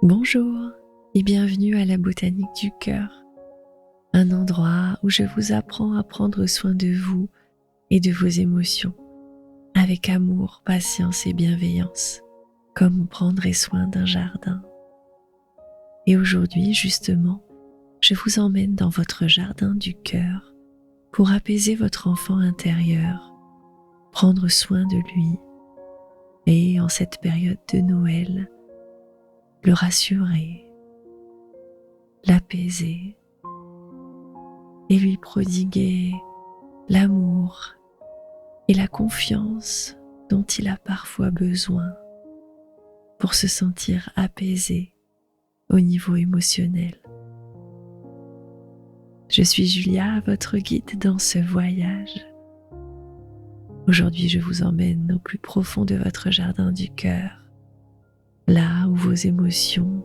Bonjour et bienvenue à la Botanique du Cœur, un endroit où je vous apprends à prendre soin de vous et de vos émotions, avec amour, patience et bienveillance, comme on prendrait soin d'un jardin. Et aujourd'hui, justement, je vous emmène dans votre jardin du cœur pour apaiser votre enfant intérieur, prendre soin de lui et, en cette période de Noël, le rassurer, l'apaiser et lui prodiguer l'amour et la confiance dont il a parfois besoin pour se sentir apaisé au niveau émotionnel. Je suis Julia, votre guide dans ce voyage. Aujourd'hui, je vous emmène au plus profond de votre jardin du cœur, là où vos émotions,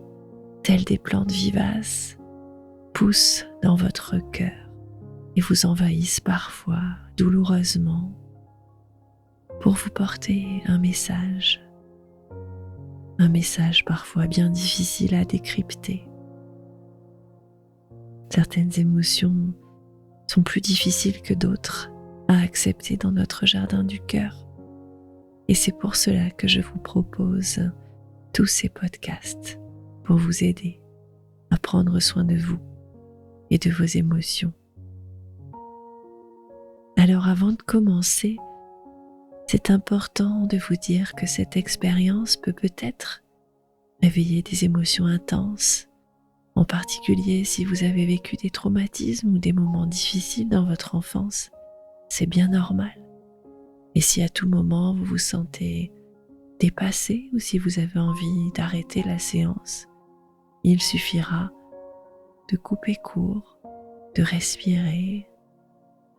telles des plantes vivaces, poussent dans votre cœur et vous envahissent parfois douloureusement pour vous porter un message parfois bien difficile à décrypter. Certaines émotions sont plus difficiles que d'autres à accepter dans notre jardin du cœur. Et c'est pour cela que je vous propose tous ces podcasts pour vous aider à prendre soin de vous et de vos émotions. Alors avant de commencer, c'est important de vous dire que cette expérience peut-être réveiller des émotions intenses, en particulier si vous avez vécu des traumatismes ou des moments difficiles dans votre enfance. C'est bien normal. Et si à tout moment vous vous sentez dépassé ou si vous avez envie d'arrêter la séance, il suffira de couper court, de respirer,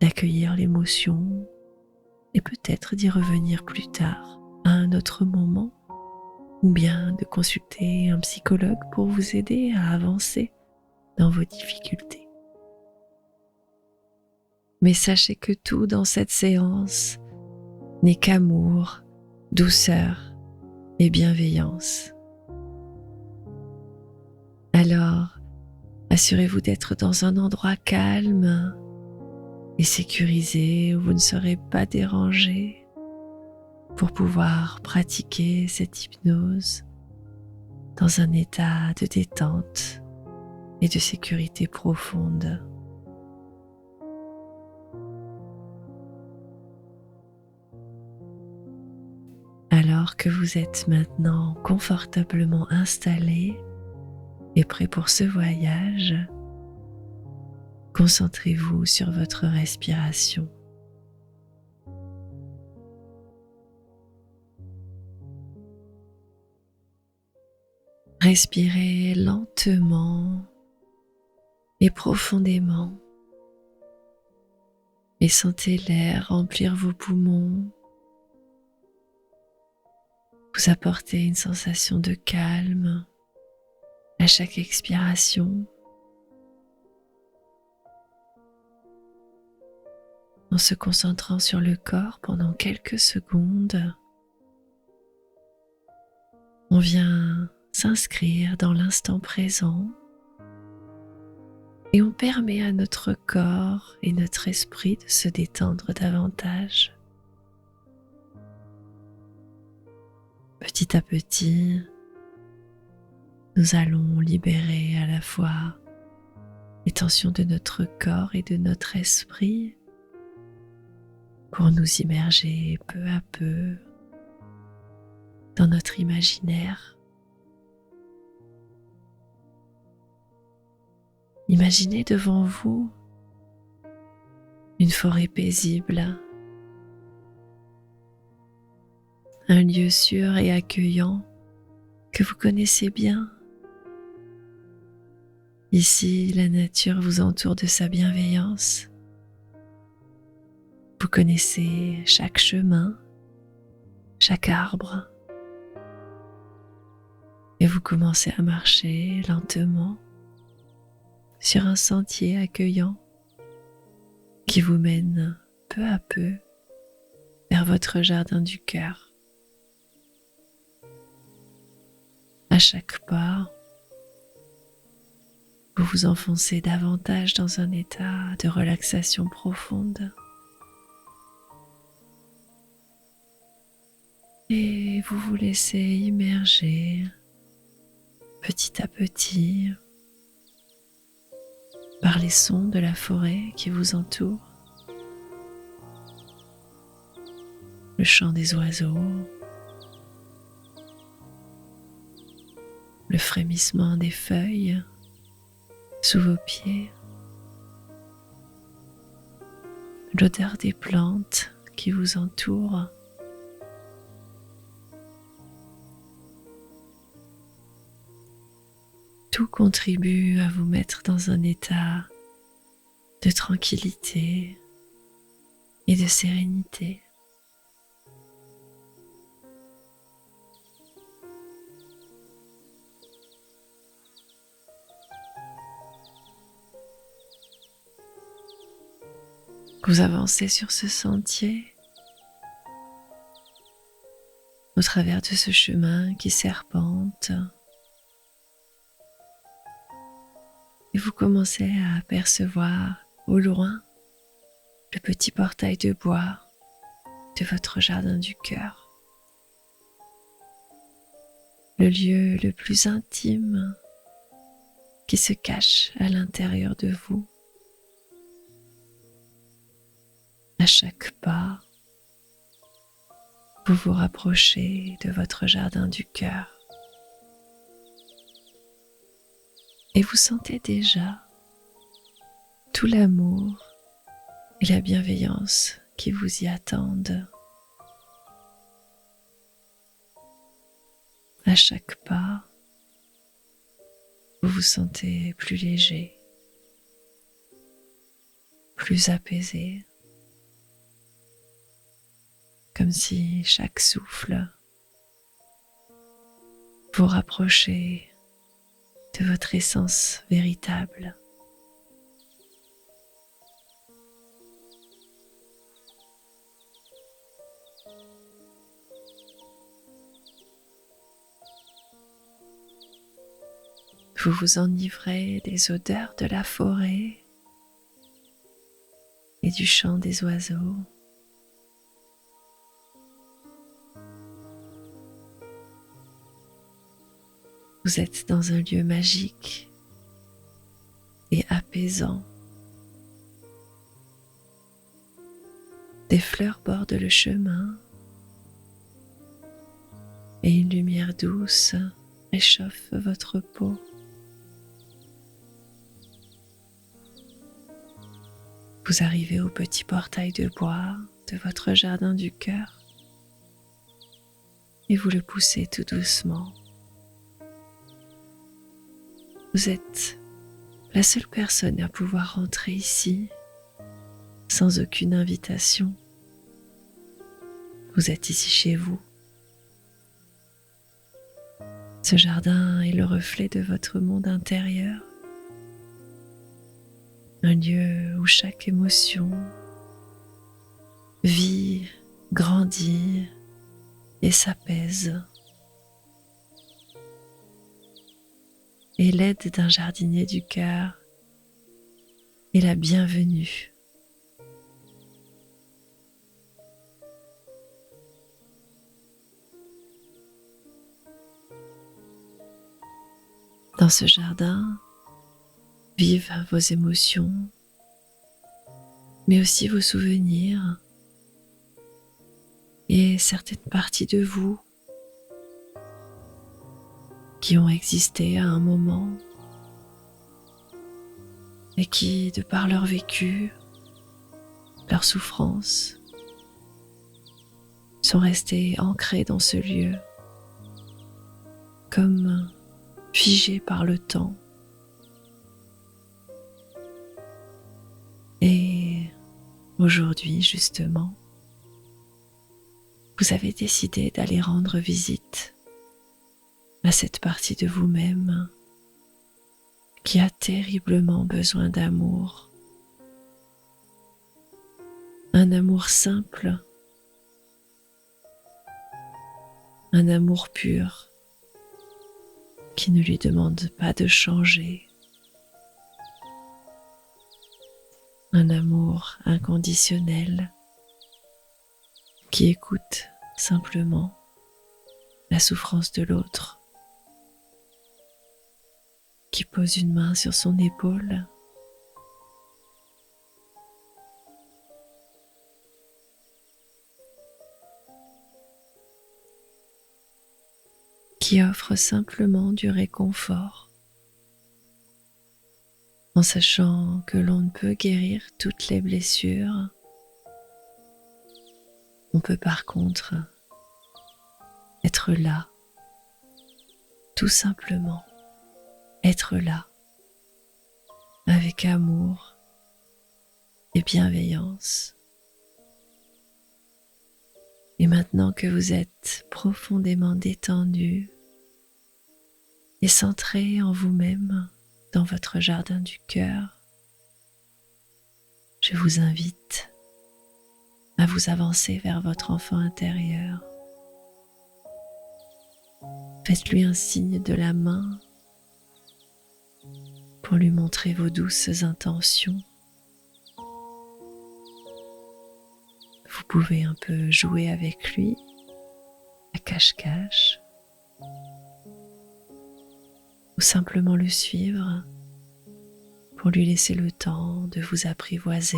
d'accueillir l'émotion et peut-être d'y revenir plus tard à un autre moment, ou bien de consulter un psychologue pour vous aider à avancer dans vos difficultés. Mais sachez que tout dans cette séance n'est qu'amour, douceur et bienveillance. Alors, assurez-vous d'être dans un endroit calme et sécurisé où vous ne serez pas dérangé pour pouvoir pratiquer cette hypnose dans un état de détente et de sécurité profonde. Alors que vous êtes maintenant confortablement installé et prêt pour ce voyage, concentrez-vous sur votre respiration. Respirez lentement et profondément et sentez l'air remplir vos poumons, vous apporter une sensation de calme à chaque expiration, en se concentrant sur le corps pendant quelques secondes. On vient s'inscrire dans l'instant présent et on permet à notre corps et notre esprit de se détendre davantage. Petit à petit, nous allons libérer à la fois les tensions de notre corps et de notre esprit pour nous immerger peu à peu dans notre imaginaire. Imaginez devant vous une forêt paisible, un lieu sûr et accueillant que vous connaissez bien. Ici, la nature vous entoure de sa bienveillance. Vous connaissez chaque chemin, chaque arbre, et vous commencez à marcher lentement sur un sentier accueillant qui vous mène peu à peu vers votre jardin du cœur. À chaque pas, vous enfoncez davantage dans un état de relaxation profonde. Et vous vous laissez immerger petit à petit par les sons de la forêt qui vous entoure, le chant des oiseaux, le frémissement des feuilles sous vos pieds, l'odeur des plantes qui vous entourent. Tout contribue à vous mettre dans un état de tranquillité et de sérénité. Vous avancez sur ce sentier, au travers de ce chemin qui serpente, et vous commencez à apercevoir au loin le petit portail de bois de votre jardin du cœur, le lieu le plus intime qui se cache à l'intérieur de vous. À chaque pas, vous vous rapprochez de votre jardin du cœur et vous sentez déjà tout l'amour et la bienveillance qui vous y attendent. À chaque pas, vous vous sentez plus léger, plus apaisé, comme si chaque souffle vous rapprochait de votre essence véritable. Vous vous enivrez des odeurs de la forêt et du chant des oiseaux. Vous êtes dans un lieu magique et apaisant. Des fleurs bordent le chemin et une lumière douce réchauffe votre peau. Vous arrivez au petit portail de bois de votre jardin du cœur et vous le poussez tout doucement. Vous êtes la seule personne à pouvoir rentrer ici sans aucune invitation. Vous êtes ici chez vous. Ce jardin est le reflet de votre monde intérieur, un lieu où chaque émotion vit, grandit et s'apaise. Et l'aide d'un jardinier du cœur est la bienvenue. Dans ce jardin, vivent vos émotions, mais aussi vos souvenirs et certaines parties de vous qui ont existé à un moment et qui, de par leur vécu, leur souffrance, sont restées ancrées dans ce lieu, comme figées par le temps. Et aujourd'hui, justement, vous avez décidé d'aller rendre visite à cette partie de vous-même qui a terriblement besoin d'amour. Un amour simple, un amour pur qui ne lui demande pas de changer, un amour inconditionnel qui écoute simplement la souffrance de l'autre, qui pose une main sur son épaule, qui offre simplement du réconfort, en sachant que l'on ne peut guérir toutes les blessures. On peut par contre être là, tout simplement être là, avec amour et bienveillance. Et maintenant que vous êtes profondément détendu et centré en vous-même dans votre jardin du cœur, je vous invite à vous avancer vers votre enfant intérieur. Faites-lui un signe de la main pour lui montrer vos douces intentions. Vous pouvez un peu jouer avec lui à cache-cache ou simplement le suivre pour lui laisser le temps de vous apprivoiser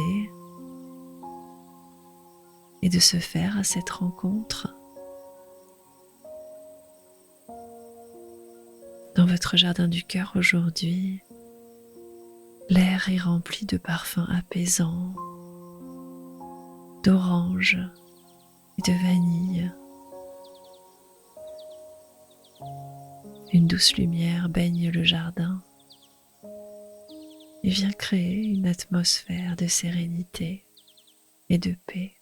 et de se faire à cette rencontre. Dans votre jardin du cœur aujourd'hui, l'air est rempli de parfums apaisants, d'orange et de vanille. Une douce lumière baigne le jardin et vient créer une atmosphère de sérénité et de paix.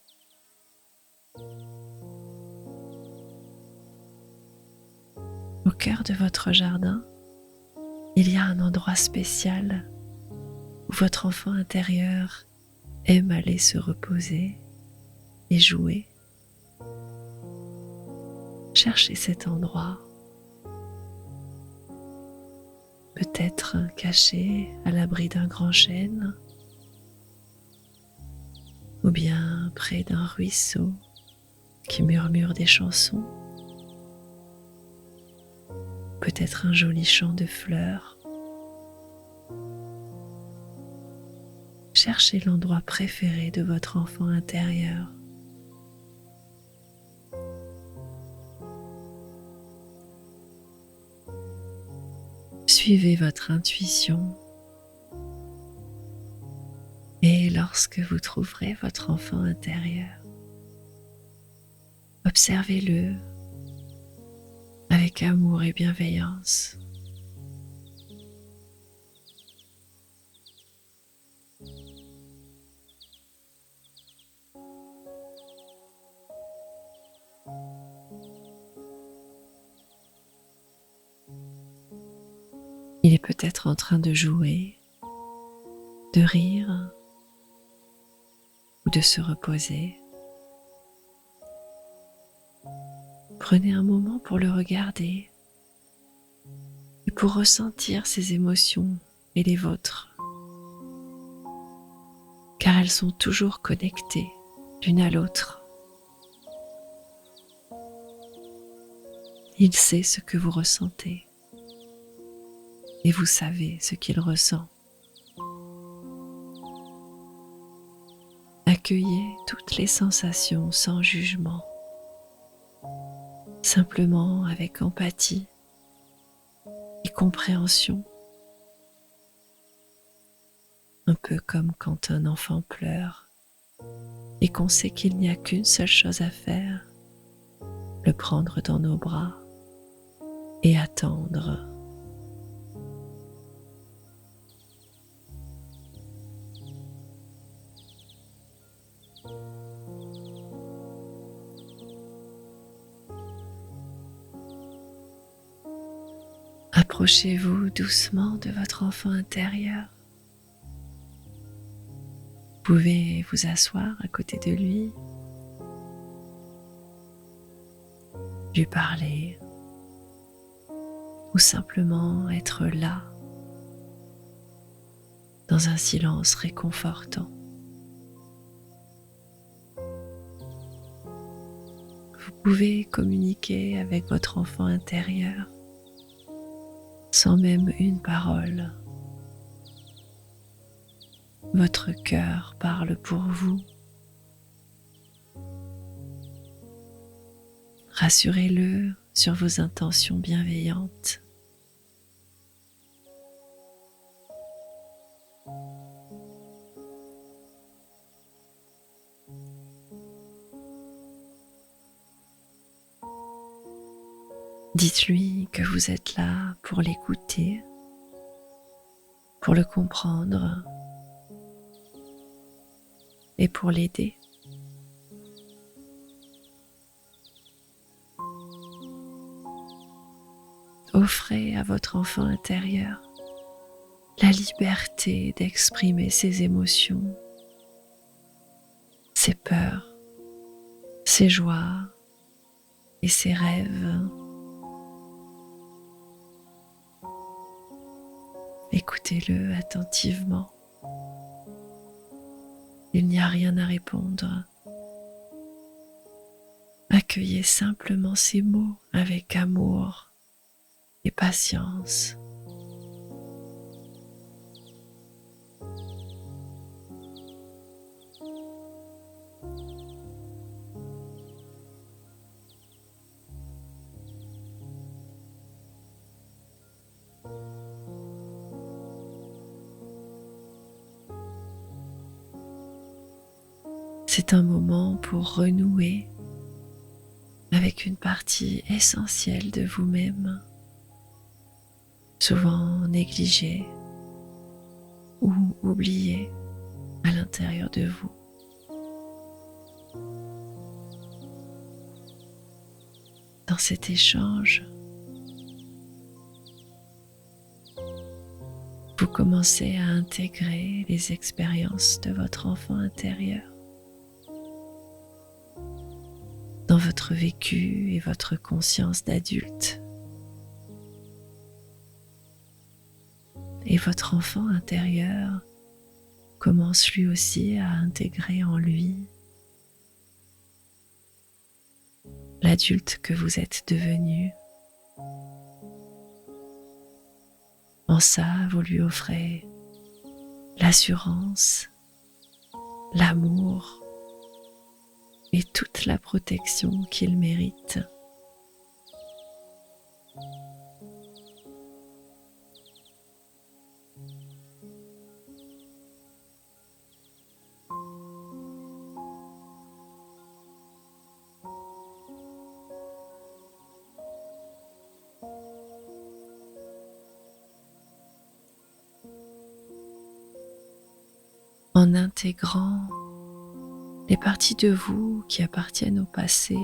Au cœur de votre jardin, il y a un endroit spécial où votre enfant intérieur aime aller se reposer et jouer. Cherchez cet endroit, peut-être caché à l'abri d'un grand chêne, ou bien près d'un ruisseau qui murmure des chansons, peut-être un joli champ de fleurs. Cherchez l'endroit préféré de votre enfant intérieur. Suivez votre intuition et lorsque vous trouverez votre enfant intérieur, observez-le avec amour et bienveillance. Il est peut-être en train de jouer, de rire ou de se reposer. Prenez un moment pour le regarder et pour ressentir ses émotions et les vôtres, car elles sont toujours connectées l'une à l'autre. Il sait ce que vous ressentez et vous savez ce qu'il ressent. Accueillez toutes les sensations sans jugement, simplement avec empathie et compréhension, un peu comme quand un enfant pleure et qu'on sait qu'il n'y a qu'une seule chose à faire, le prendre dans nos bras et attendre. Approchez-vous doucement de votre enfant intérieur. Vous pouvez vous asseoir à côté de lui, lui parler ou simplement être là dans un silence réconfortant. pouvez communiquer avec votre enfant intérieur sans même une parole. Votre cœur parle pour vous. Rassurez-le sur vos intentions bienveillantes. Dites-lui que vous êtes là pour l'écouter, pour le comprendre et pour l'aider. Offrez à votre enfant intérieur la liberté d'exprimer ses émotions, ses peurs, ses joies et ses rêves. Écoutez-le attentivement. Il n'y a rien à répondre. Accueillez simplement ces mots avec amour et patience. C'est un moment pour renouer avec une partie essentielle de vous-même, souvent négligée ou oubliée à l'intérieur de vous. Dans cet échange, vous commencez à intégrer les expériences de votre enfant intérieur dans votre vécu et votre conscience d'adulte. Et votre enfant intérieur commence lui aussi à intégrer en lui l'adulte que vous êtes devenu. En ça, vous lui offrez l'assurance, l'amour et toute la protection qu'il mérite. En intégrant les parties de vous qui appartiennent au passé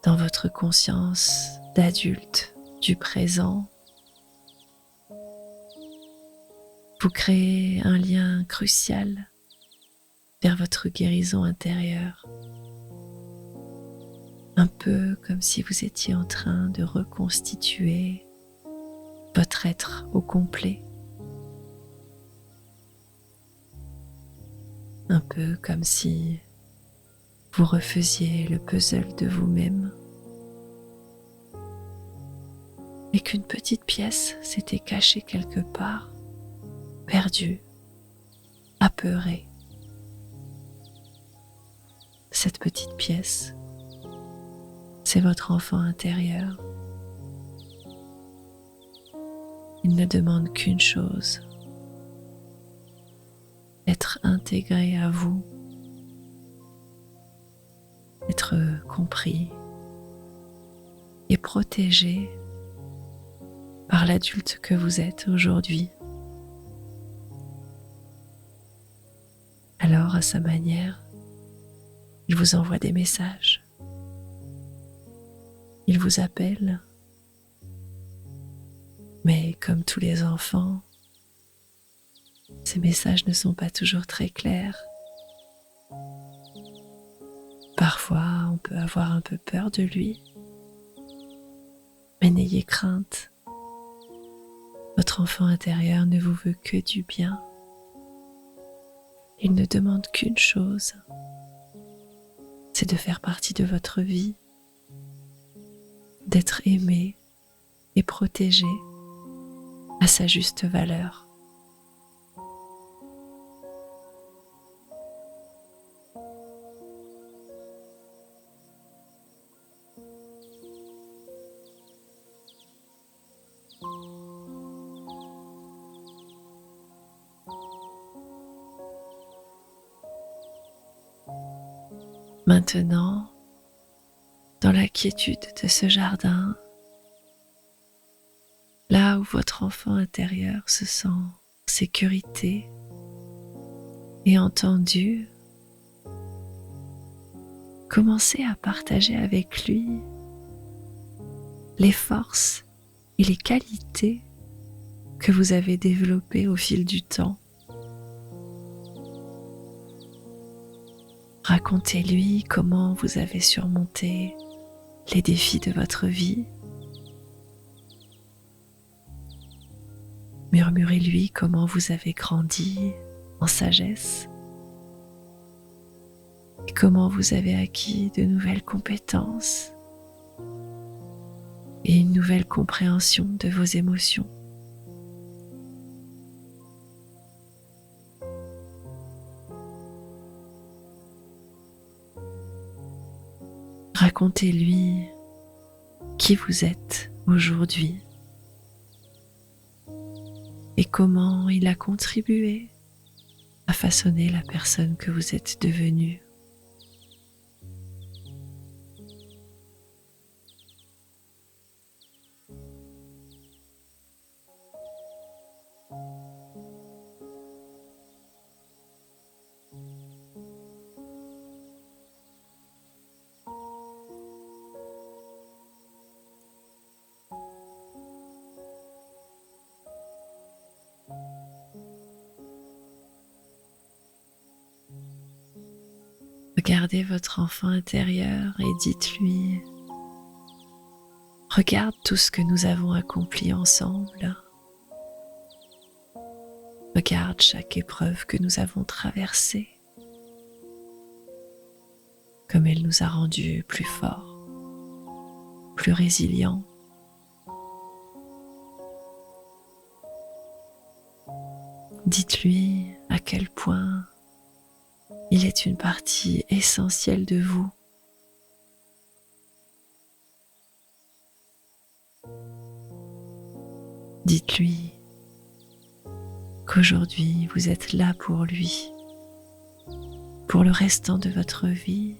dans votre conscience d'adulte du présent, vous créez un lien crucial vers votre guérison intérieure, un peu comme si vous étiez en train de reconstituer votre être au complet. Un peu comme si vous refaisiez le puzzle de vous-même et qu'une petite pièce s'était cachée quelque part, perdue, apeurée. Cette petite pièce, c'est votre enfant intérieur. Il ne demande qu'une chose: être intégré à vous, être compris et protégé par l'adulte que vous êtes aujourd'hui. Alors, à sa manière, il vous envoie des messages. Il vous appelle. Mais comme tous les enfants, ces messages ne sont pas toujours très clairs. Parfois, on peut avoir un peu peur de lui. Mais n'ayez crainte. Votre enfant intérieur ne vous veut que du bien. Il ne demande qu'une chose, c'est de faire partie de votre vie, d'être aimé et protégé à sa juste valeur. Maintenant, dans la quiétude de ce jardin, là où votre enfant intérieur se sent en sécurité et entendu, commencez à partager avec lui les forces et les qualités que vous avez développées au fil du temps. Racontez-lui comment vous avez surmonté les défis de votre vie. Murmurez-lui comment vous avez grandi en sagesse et comment vous avez acquis de nouvelles compétences et une nouvelle compréhension de vos émotions. Racontez-lui qui vous êtes aujourd'hui et comment il a contribué à façonner la personne que vous êtes devenue. Regardez votre enfant intérieur et dites-lui: regarde tout ce que nous avons accompli ensemble. Regarde chaque épreuve que nous avons traversée, comme elle nous a rendus plus forts, plus résilients. Dites-lui à quel point il est une partie essentielle de vous. Dites-lui qu'aujourd'hui vous êtes là pour lui, pour le restant de votre vie.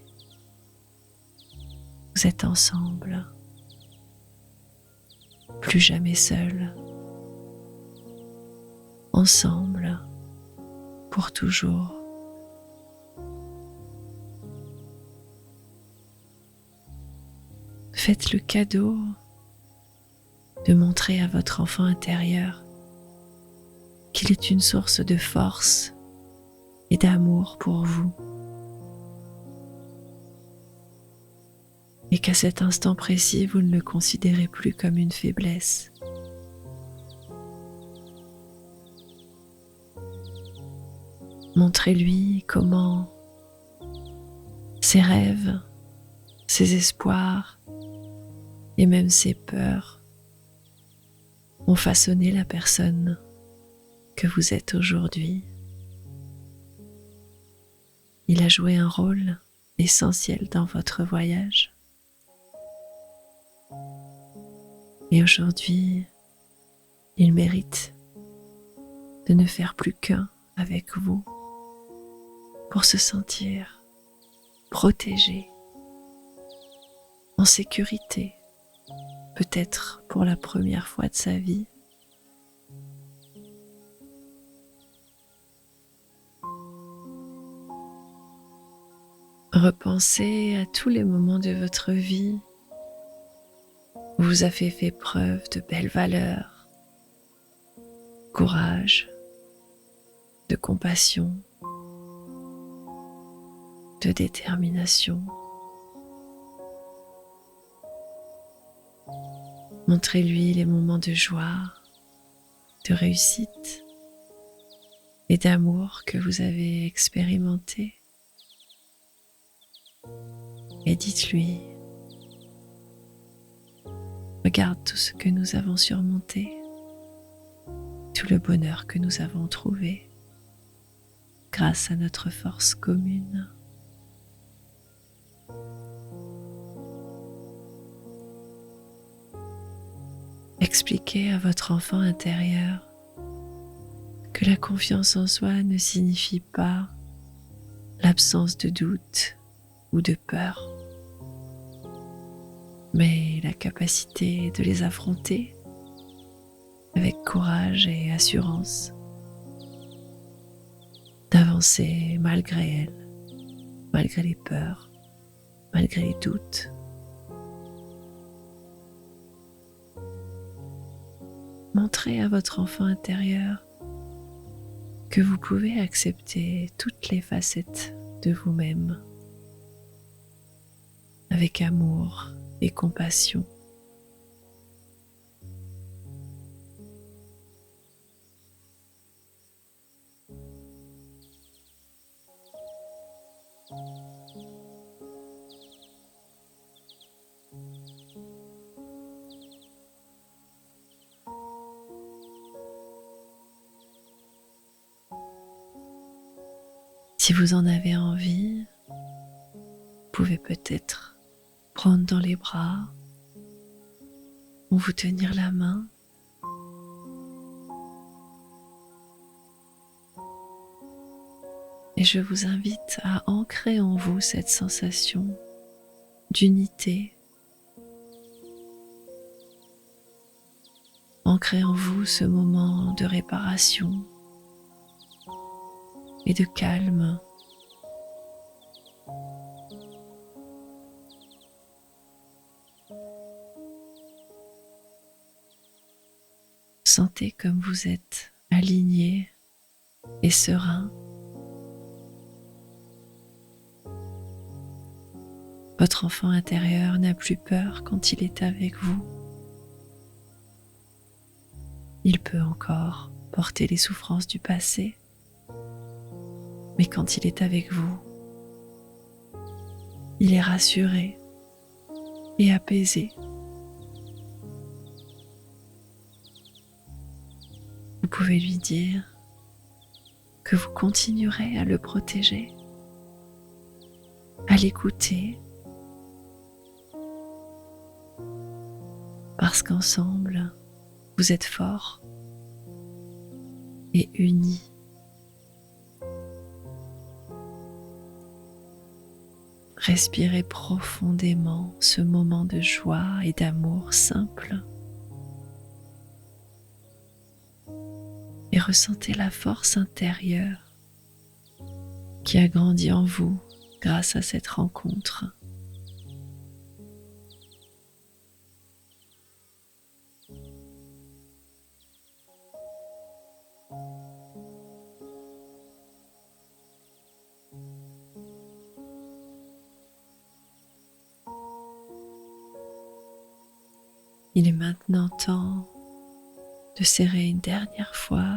Vous êtes ensemble, plus jamais seuls, ensemble pour toujours. Faites le cadeau de montrer à votre enfant intérieur qu'il est une source de force et d'amour pour vous, et qu'à cet instant précis, vous ne le considérez plus comme une faiblesse. Montrez-lui comment ses rêves, ses espoirs et même ses peurs ont façonné la personne que vous êtes aujourd'hui. Il a joué un rôle essentiel dans votre voyage. Et aujourd'hui, il mérite de ne faire plus qu'un avec vous pour se sentir protégé, en sécurité, peut-être pour la première fois de sa vie. Repensez à tous les moments de votre vie où vous avez fait preuve de belles valeurs, courage, de compassion, de détermination. Montrez-lui les moments de joie, de réussite et d'amour que vous avez expérimentés. et dites-lui: regarde tout ce que nous avons surmonté, tout le bonheur que nous avons trouvé grâce à notre force commune. Expliquez à votre enfant intérieur que la confiance en soi ne signifie pas l'absence de doute ou de peur, mais la capacité de les affronter avec courage et assurance, d'avancer malgré elles, malgré les peurs, malgré les doutes. Montrez à votre enfant intérieur que vous pouvez accepter toutes les facettes de vous-même avec amour et compassion. Si vous en avez envie, vous pouvez peut-être prendre dans les bras ou vous tenir la main. Et je vous invite à ancrer en vous cette sensation d'unité. Ancrez en vous ce moment de réparation et de calme. Sentez comme vous êtes aligné et serein. Votre enfant intérieur n'a plus peur quand il est avec vous. Il peut encore porter les souffrances du passé, mais quand il est avec vous, il est rassuré et apaisé. Vous pouvez lui dire que vous continuerez à le protéger, à l'écouter, parce qu'ensemble, vous êtes forts et unis. Respirez profondément ce moment de joie et d'amour simple et ressentez la force intérieure qui a grandi en vous grâce à cette rencontre. Il est maintenant temps de serrer une dernière fois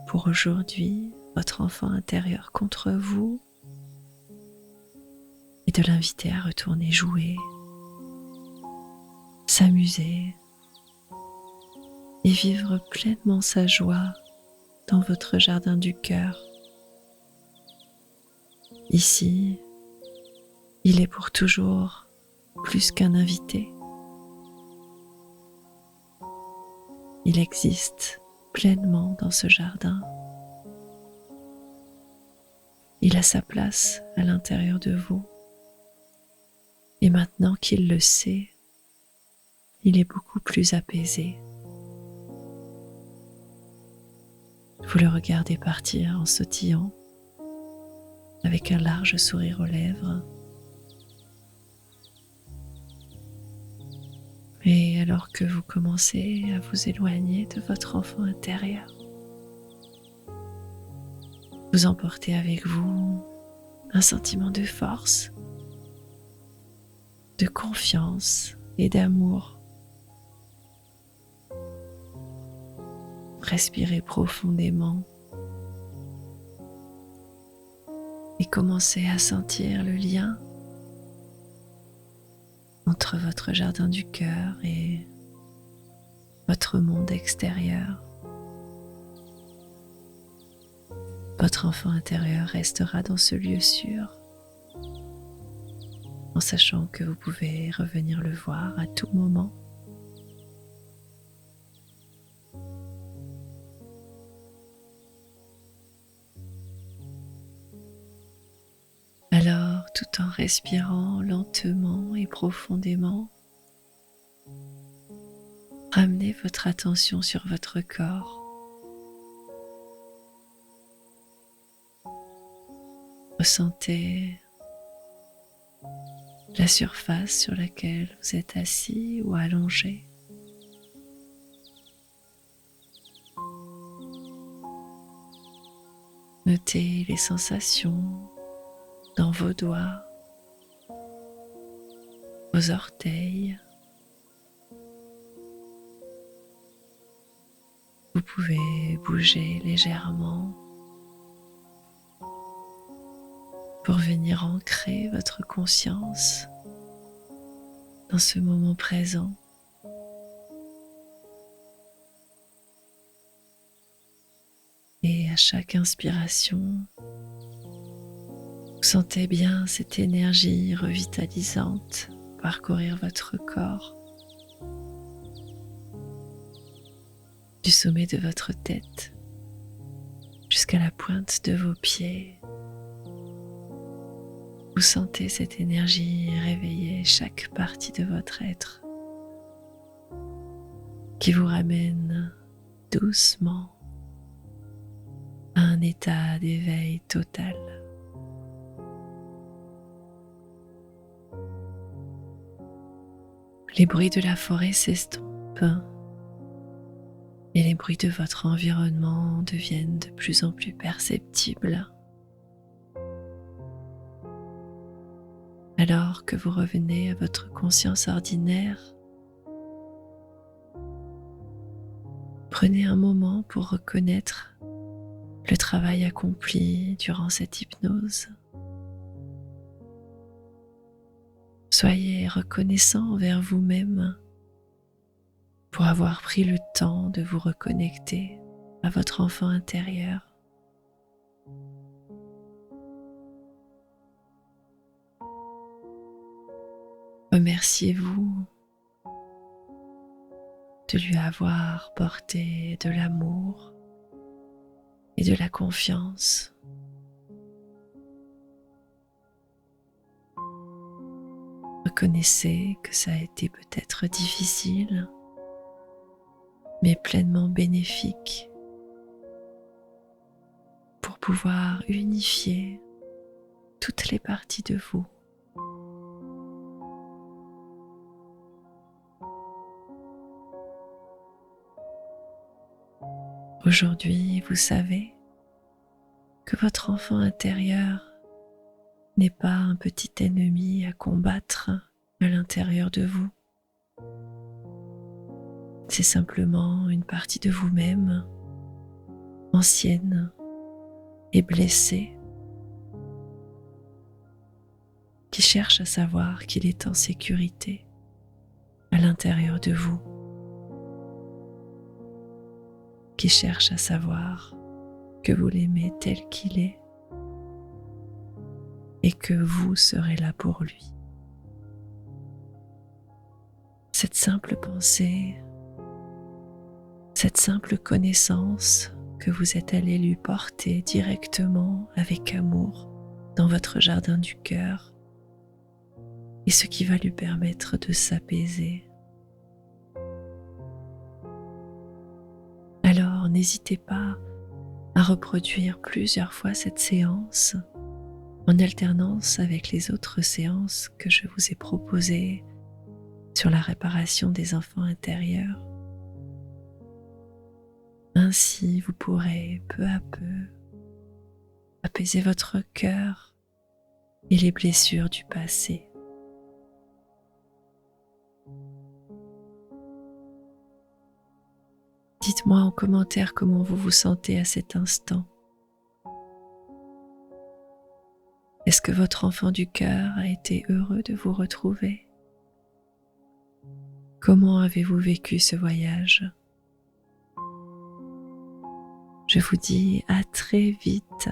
pour aujourd'hui votre enfant intérieur contre vous et de l'inviter à retourner jouer, s'amuser et vivre pleinement sa joie dans votre jardin du cœur. Ici, il est pour toujours plus qu'un invité. Il existe pleinement dans ce jardin. Il a sa place à l'intérieur de vous. Et maintenant qu'il le sait, il est beaucoup plus apaisé. Vous le regardez partir en sautillant, avec un large sourire aux lèvres. Et alors que vous commencez à vous éloigner de votre enfant intérieur, vous emportez avec vous un sentiment de force, de confiance et d'amour. Respirez profondément et commencez à sentir le lien entre votre jardin du cœur et votre monde extérieur. Votre enfant intérieur restera dans ce lieu sûr, en sachant que vous pouvez revenir le voir à tout moment. Alors, tout en respirant lentement et profondément, ramenez votre attention sur votre corps. Ressentez la surface sur laquelle vous êtes assis ou allongé. Notez les sensations dans vos doigts, vos orteils. Vous pouvez bouger légèrement pour venir ancrer votre conscience dans ce moment présent. Et à chaque inspiration, vous sentez bien cette énergie revitalisante parcourir votre corps, du sommet de votre tête jusqu'à la pointe de vos pieds. Vous sentez cette énergie réveiller chaque partie de votre être qui vous ramène doucement à un état d'éveil total. Les bruits de la forêt s'estompent et les bruits de votre environnement deviennent de plus en plus perceptibles. Alors que vous revenez à votre conscience ordinaire, prenez un moment pour reconnaître le travail accompli durant cette hypnose. Soyez reconnaissant envers vous-même pour avoir pris le temps de vous reconnecter à votre enfant intérieur. Remerciez-vous de lui avoir porté de l'amour et de la confiance. Reconnaissez que ça a été peut-être difficile, mais pleinement bénéfique pour pouvoir unifier toutes les parties de vous. Aujourd'hui, vous savez que votre enfant intérieur n'est pas un petit ennemi à combattre à l'intérieur de vous. C'est simplement une partie de vous-même, ancienne et blessée, qui cherche à savoir qu'il est en sécurité à l'intérieur de vous, qui cherche à savoir que vous l'aimez tel qu'il est et que vous serez là pour lui. Cette simple pensée, cette simple connaissance que vous êtes allé lui porter directement avec amour dans votre jardin du cœur est ce qui va lui permettre de s'apaiser. Alors n'hésitez pas à reproduire plusieurs fois cette séance en alternance avec les autres séances que je vous ai proposées sur la réparation des enfants intérieurs. Ainsi, vous pourrez peu à peu apaiser votre cœur et les blessures du passé. Dites-moi en commentaire comment vous vous sentez à cet instant. Est-ce que votre enfant du cœur a été heureux de vous retrouver? Comment avez-vous vécu ce voyage? Je vous dis à très vite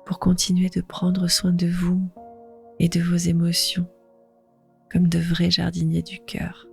pour continuer de prendre soin de vous et de vos émotions comme de vrais jardiniers du cœur.